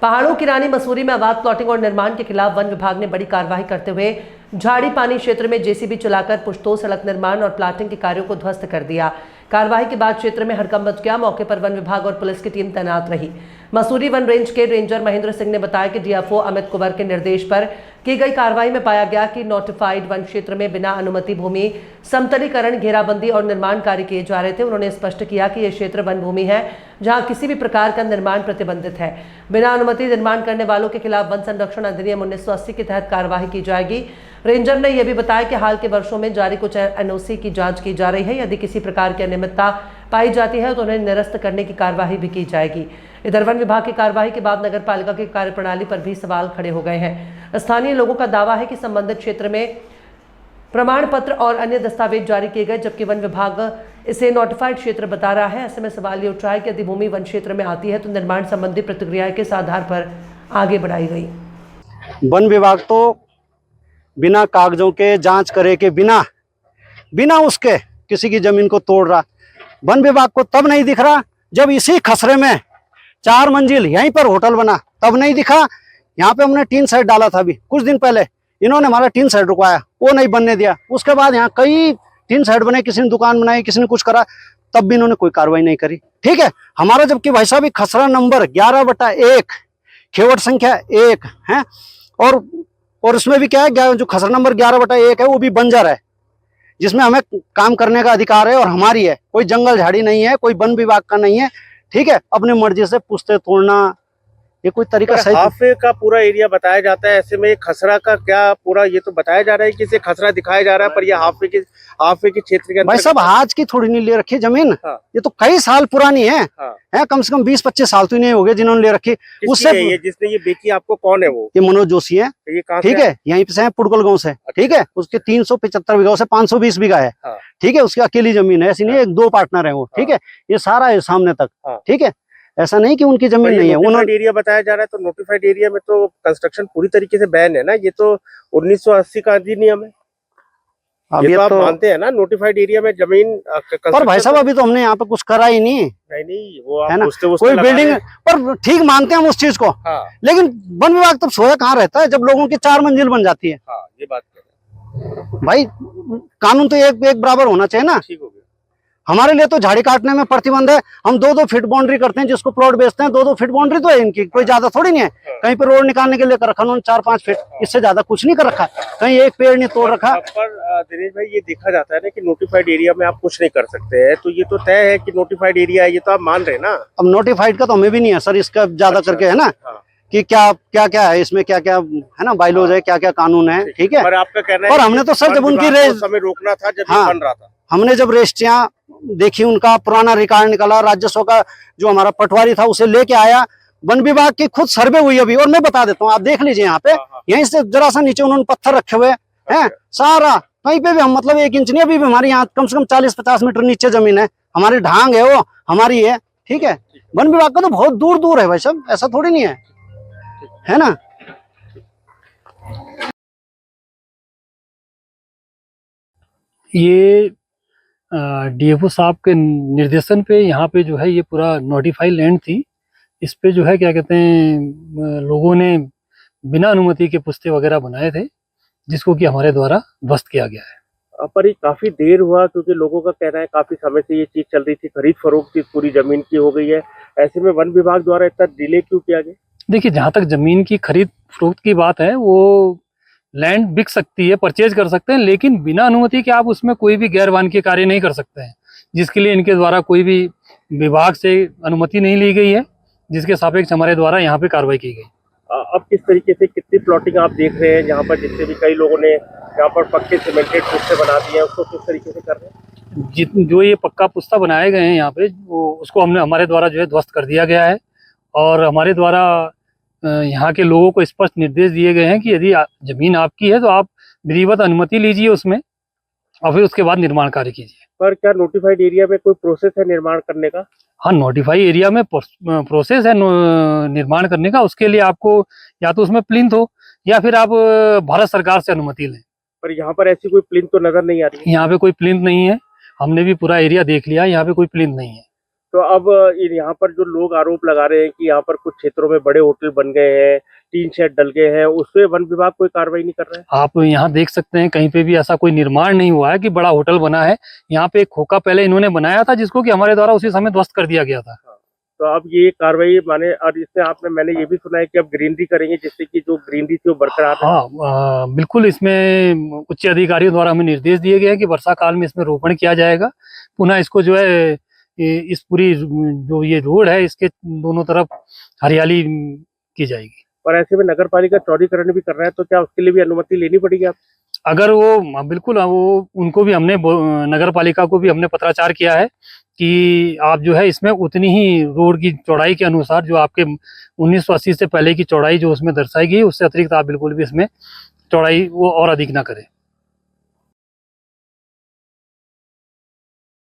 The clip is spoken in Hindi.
पहाड़ों की रानी मसूरी में अवैध प्लॉटिंग और निर्माण के खिलाफ वन विभाग ने बड़ी कार्रवाई करते हुए झाड़ी पानी क्षेत्र में जेसीबी चलाकर पुश्तो सड़क निर्माण और प्लॉटिंग के कार्यों को ध्वस्त कर दिया। कार्रवाई के बाद क्षेत्र में हड़कंप मच गया। मौके पर वन विभाग और पुलिस की टीम तैनात रही। मसूरी वन रेंज के रेंजर महेंद्र सिंह ने बताया कि डीएफओ अमित कुंवर के निर्देश पर की गई कार्रवाई में पाया गया कि नोटिफाइड वन क्षेत्र में बिना अनुमति भूमि समतलीकरण, घेराबंदी और निर्माण कार्य किए जा रहे थे। उन्होंने स्पष्ट किया कि यह क्षेत्र वन भूमि है जहां किसी भी प्रकार का निर्माण प्रतिबंधित है। बिना अनुमति निर्माण करने वालों के खिलाफ वन संरक्षण अधिनियम 1980 के तहत कार्रवाई की जाएगी। रेंजर ने यह भी बताया कि हाल के वर्षों में जारी कुछ एनओसी की जांच की जा रही है। यदि किसी प्रकार की अनियमितता पाई जाती है तो उन्हें निरस्त करने की कार्यवाही भी की जाएगी। इधर वन विभाग की कार्रवाई के बाद नगर पालिका की कार्यप्रणाली पर भी सवाल खड़े हो गए हैं। स्थानीय लोगों का दावा है कि संबंधित क्षेत्र में प्रमाण पत्र और अन्य दस्तावेज जारी किए गए, जबकि वन विभाग इसे नोटिफाइड क्षेत्र बता रहा है। ऐसे में सवाल ये उठ रहा है कि यदि भूमि वन क्षेत्र में आती है तो निर्माण संबंधी प्रतिक्रिया किस आधार पर आगे बढ़ाई गई। वन विभाग तो बिना कागजों के जांच करे के बिना उसके किसी की जमीन को तोड़ रहा। वन विभाग को तब नहीं दिख रहा जब इसी खसरे में 4 मंजिल यहीं पर होटल बना, तब नहीं दिखा। यहाँ पे हमने टीन शेड डाला था अभी कुछ दिन पहले, इन्होंने हमारा टीन शेड रुकवाया, वो नहीं बनने दिया। उसके बाद यहाँ कई टीन शेड बने, किसी ने दुकान बनाई, किसी ने कुछ करा, तब भी इन्होंने कोई कार्रवाई नहीं करी। ठीक है, हमारा जबकि भाई साहब खसरा नंबर 11/1, खेवट संख्या 1 है, और उसमें भी क्या है, जो खसरा नंबर 11/1 है वो भी बंजर है, जिसमें हमें काम करने का अधिकार है और हमारी है। कोई जंगल झाड़ी नहीं है, कोई वन विभाग का नहीं है। ठीक है, अपनी मर्जी से पुश्ते तोड़ना ये कोई तरीका सही हाफे का पूरा एरिया बताया जाता है। ऐसे में खसरा का क्या पूरा ये तो बताया जा रहा है कि इसे खसरा दिखाया जा रहा है, पर ये हाफे के क्षेत्र के भाई साहब आज की थोड़ी नहीं ले रखी जमीन। हाँ। ये तो कई साल पुरानी है। हाँ। है, कम से कम 20-25 साल तो नहीं हो गए जिन्होंने ले रखी। उससे ये जिसने ये बेची आपको कौन है वो? ये मनोज जोशी है। ये कहाँ ठीक है, यहीं से है, पुड़गल गांव से। ठीक है, उसके 375 बीघा से 520 बीघा है। हाँ। ठीक है, उसकी अकेली जमीन है, ऐसी नहीं है, 2 पार्टनर है वो। ठीक है, ये सारा है सामने तक। ठीक है, ऐसा नहीं कि उनकी जमीन नहीं है। उन्होंने एरिया बताया जा रहा है, तो नोटिफाइड एरिया में तो कंस्ट्रक्शन पूरी तरीके से बैन है ना। ये तो 1980 का अधिनियम है। अब ये तो आप मानते हैं ना, नोटिफाइड एरिया में जमीन। पर भाई साहब अभी तो हमने यहाँ पे कुछ करा ही नहीं। नहीं वो आप है ना, कोई बिल्डिंग पर ठीक मानते हैं हम उस चीज को। हाँ। लेकिन वन विभाग तब सोया कहाँ रहता है जब लोगों की 4 मंजिल बन जाती है। हाँ, ये बात है भाई, कानून तो एक बराबर होना चाहिए ना। ठीक हो गया। हमारे लिए तो झाड़ी काटने में प्रतिबंध है। हम 2-2 फीट बाउंड्री करते हैं, जिसको प्लॉट बेचते हैं 2-2 फीट बाउंड्री तो है इनकी, कोई ज्यादा थोड़ी नहीं है। कहीं पे रोड निकालने के लिए कर रखा उन्होंने 4-5 फीट, इससे ज्यादा कुछ नहीं कर रखा। कहीं एक पेड़ नहीं तोड़ रखा। पर दिनेश भाई, ये देखा जाता है ना कि नोटिफाइड एरिया में आप कुछ नहीं कर सकते हैं, तो ये तो तय है कि नोटिफाइड एरिया है, ये तो आप मान रहे हैं ना। अब नोटिफाइड का तो हमें भी नहीं है सर, इसका ज्यादा करके है ना कि क्या क्या है इसमें, क्या क्या है ना, बाइलॉज है, क्या क्या कानून है। ठीक है, पर आपका कहना है और हमने तो सर जब उनकी रेस समय रोकना था जब बन रहा था, हमने जब रजिस्ट्रियां देखी, उनका पुराना रिकॉर्ड निकाला, राजस्व का जो हमारा पटवारी था उसे लेके आया। वन विभाग की खुद सर्वे हुई अभी, और मैं बता देता हूँ, आप देख लीजिए यहाँ पे। यहीं से जरा सा नीचे उन्होंने पत्थर रखे हुए हैं सारा, कहीं पे भी हम मतलब 1 इंच नहीं, अभी भी हमारी यहाँ कम से कम 40-50 मीटर नीचे जमीन है, हमारी ढांग है वो हमारी है। ठीक है, वन विभाग का तो बहुत दूर दूर है भाई साहब, ऐसा थोड़ी नहीं है ना। ये डीएफओ साहब के निर्देशन पे यहाँ पे जो है ये पूरा नोटिफाइड लैंड थी। इस पे जो है क्या कहते हैं, लोगों ने बिना अनुमति के पुश्ते वगैरह बनाए थे, जिसको कि हमारे द्वारा ध्वस्त किया गया है। पर ये काफी देर हुआ, क्योंकि लोगों का कहना है काफी समय से ये चीज चल रही थी, खरीद फरोख्त पूरी जमीन की हो गई है। ऐसे में वन विभाग द्वारा इतना डिले क्यों किया गया? देखिए, जहाँ तक जमीन की खरीद फरोख्त की बात है, वो लैंड बिक सकती है, परचेज कर सकते हैं, लेकिन बिना अनुमति के आप उसमें कोई भी गैर वाणिज्यिक कार्य नहीं कर सकते हैं, जिसके लिए इनके द्वारा कोई भी विभाग से अनुमति नहीं ली गई है, जिसके सापेक्ष हमारे द्वारा यहाँ पे कार्रवाई की गई। अब किस तरीके से कितनी प्लॉटिंग आप देख रहे हैं, जहाँ पर जितने भी कई लोगों ने यहाँ पर पक्के सीमेंटेड पुश्ते बना दिए हैं, उसको किस तरीके से कर रहे हैं? जो ये पक्का पुश्ता बनाए गए हैं यहाँ पे, वो उसको हमारे द्वारा जो है ध्वस्त कर दिया गया है, और हमारे द्वारा यहाँ के लोगों को स्पष्ट निर्देश दिए गए हैं कि यदि जमीन आपकी है तो आप विधिवत अनुमति लीजिए उसमें, और फिर उसके बाद निर्माण कार्य कीजिए। पर क्या नोटिफाइड एरिया में कोई प्रोसेस है निर्माण करने का? हाँ, नोटिफाइड एरिया में प्रोसेस है निर्माण करने का। उसके लिए आपको या तो उसमें प्लिंथ हो, या फिर आप भारत सरकार से अनुमति लें। पर यहाँ पर ऐसी कोई प्लिंथ तो नजर नहीं आ रही है। यहाँ पे कोई प्लिंथ नहीं है, हमने भी पूरा एरिया देख लिया, यहाँ पे कोई प्लिंथ नहीं है। तो अब यहाँ पर जो लोग आरोप लगा रहे हैं कि यहाँ पर कुछ क्षेत्रों में बड़े होटल बन गए हैं, टीन शेड डल गए हैं, उस पे वन विभाग कोई कार्रवाई नहीं कर रहा है। आप यहाँ देख सकते हैं कहीं पे भी ऐसा कोई निर्माण नहीं हुआ है कि बड़ा होटल बना है। यहाँ पे एक खोखा पहले इन्होंने बनाया था जिसको कि हमारे द्वारा उसी समय ध्वस्त कर दिया गया था। तो अब ये कार्रवाई माने, और इसमें मैंने ये भी सुना है कि अब ग्रीनरी करेंगे जिससे कि जो ग्रीनरी थी वो बरकरार रहे। हाँ, बिल्कुल। इसमें उच्च अधिकारियों द्वारा हमें निर्देश दिए गए हैं कि वर्षा काल में इसमें रोपण किया जाएगा। पुनः इसको जो है इस पूरी जो ये रोड है इसके दोनों तरफ हरियाली की जाएगी। और ऐसे में नगर पालिका चौड़ीकरण भी कर रहा है, तो क्या उसके लिए भी अनुमति लेनी पड़ेगी आप? अगर वो बिल्कुल, वो उनको भी हमने नगर पालिका को भी हमने पत्राचार किया है कि आप जो है इसमें उतनी ही रोड की चौड़ाई के अनुसार जो आपके 1980 से पहले की चौड़ाई जो उसमें दर्शाई गई उससे अतिरिक्त आप बिल्कुल भी इसमें चौड़ाई वो और अधिक ना करें।